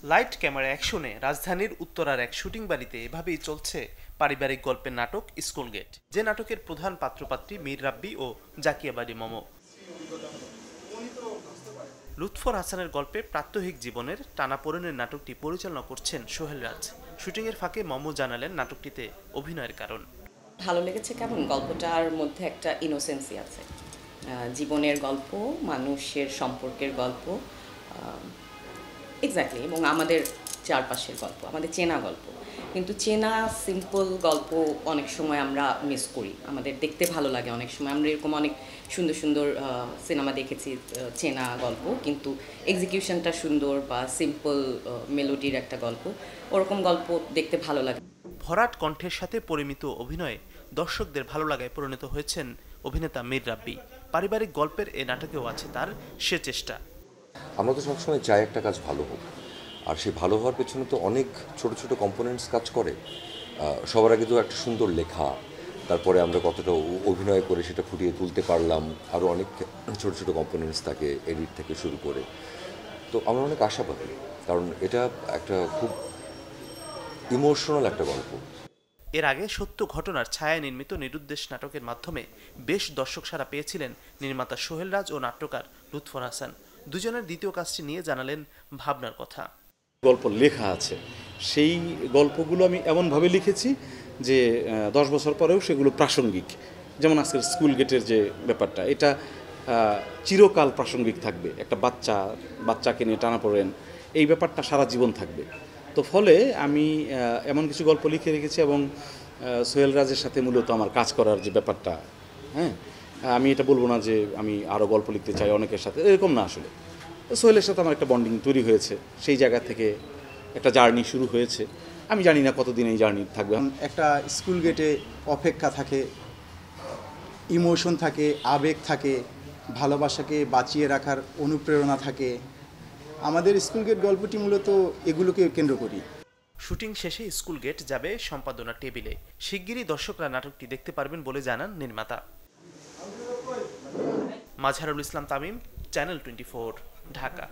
Light camera অ্যাকশনে রাজধানীর উত্তরার এক শুটিং বাড়িতে এভাবেই চলছে পারিবারিক গল্পের নাটক স্কুল গেট, যে নাটকের প্রধান পাত্রপাত্রী মীর রাব্বি ও জাকিয়া বাড়ি মম। লুৎফর হাসানের গল্পে প্রাত্যহিক জীবনের টানাপোড়েনের নাটকটি পরিচালনা করছেন সোহেল রাজ। শুটিংয়ের ফাঁকে মম জানালেন নাটকটিতে অভিনয়ের কারণ। ভালো লেগেছে কেমন, গল্পটার মধ্যে একটা ইনোসেন্সি আছে, জীবনের গল্প, মানুষের সম্পর্কের গল্প, এক্স্যাক্টলি, এবং আমাদের চারপাশের গল্প, আমাদের চেনা গল্প। কিন্তু চেনা সিম্পল গল্প অনেক সময় আমরা মিস করি, আমাদের দেখতে ভালো লাগে। অনেক সময় আমরা এরকম অনেক সুন্দর সুন্দর সিনেমা দেখেছি, চেনা গল্প, কিন্তু এক্সিকিউশনটা সুন্দর বা সিম্পল মেলোডির একটা গল্প, ওরকম গল্প দেখতে ভালো লাগে। ভরাট কণ্ঠের সাথে পরিমিত অভিনয়ে দর্শকদের ভালো লাগায় পরিণত হয়েছেন অভিনেতা মীর রাব্বি। পারিবারিক গল্পের এ নাটকেও আছে তার সে চেষ্টা। আমরা তো সবসময় চাই একটা কাজ ভালো হোক, আর সেই ভালো হওয়ার পেছনে তো অনেক ছোট ছোট কম্পোনেন্টস কাজ করে। সবার আগে তো একটা সুন্দর লেখা, তারপরে আমরা কতটা অভিনয় করে সেটা ফুটিয়ে তুলতে পারলাম, আরও অনেক ছোট ছোট কম্পোনেন্টস থাকে, এডিট থেকে শুরু করে। তো আমরা অনেক আশাবাদী, কারণ এটা একটা খুব ইমোশনাল একটা গল্প। এর আগে সত্য ঘটনার ছায়া নির্মিত নিরুদ্দেশ নাটকের মাধ্যমে বেশ দর্শক সাড়া পেয়েছিলেন নির্মাতা সোহেল রাজ ও নাট্যকার লুৎফর হাসান। দুজনের দ্বিতীয় কাজটি নিয়ে জানালেন ভাবনার কথা। গল্প লেখা আছে, সেই গল্পগুলো আমি এমনভাবে লিখেছি যে 10 বছর পরেও সেগুলো প্রাসঙ্গিক। যেমন আজকের স্কুল গেটের যে ব্যাপারটা, এটা চিরকাল প্রাসঙ্গিক থাকবে। একটা বাচ্চাকে নিয়ে টানাপোড়েন, এই ব্যাপারটা সারা জীবন থাকবে। তো ফলে আমি এমন কিছু গল্প লিখে রেখেছি, এবং সোহেল রাজের সাথে মূলত আমার কাজ করার যে ব্যাপারটা, হ্যাঁ, আমি এটা বলবো না যে আমি আরও গল্প লিখতে চাই অনেকের সাথে, এরকম না। আসলে সোহেলের সাথে আমার একটা বন্ডিং তৈরি হয়েছে, সেই জায়গা থেকে একটা জার্নি শুরু হয়েছে। আমি জানি না কতদিন এই জার্নি থাকবে। একটা স্কুল গেটে অপেক্ষা থাকে, ইমোশন থাকে, আবেগ থাকে, ভালোবাসাকে বাঁচিয়ে রাখার অনুপ্রেরণা থাকে। আমাদের স্কুল গেট গল্পটি মূলত এগুলোকে কেন্দ্র করি। শুটিং শেষে স্কুল গেট যাবে সম্পাদনা টেবিলে। শিগগিরই দর্শকরা নাটকটি দেখতে পারবেন বলে জানান নির্মাতা। মাজহারুল ইসলাম তামিম, চ্যানেল 24, ঢাকা।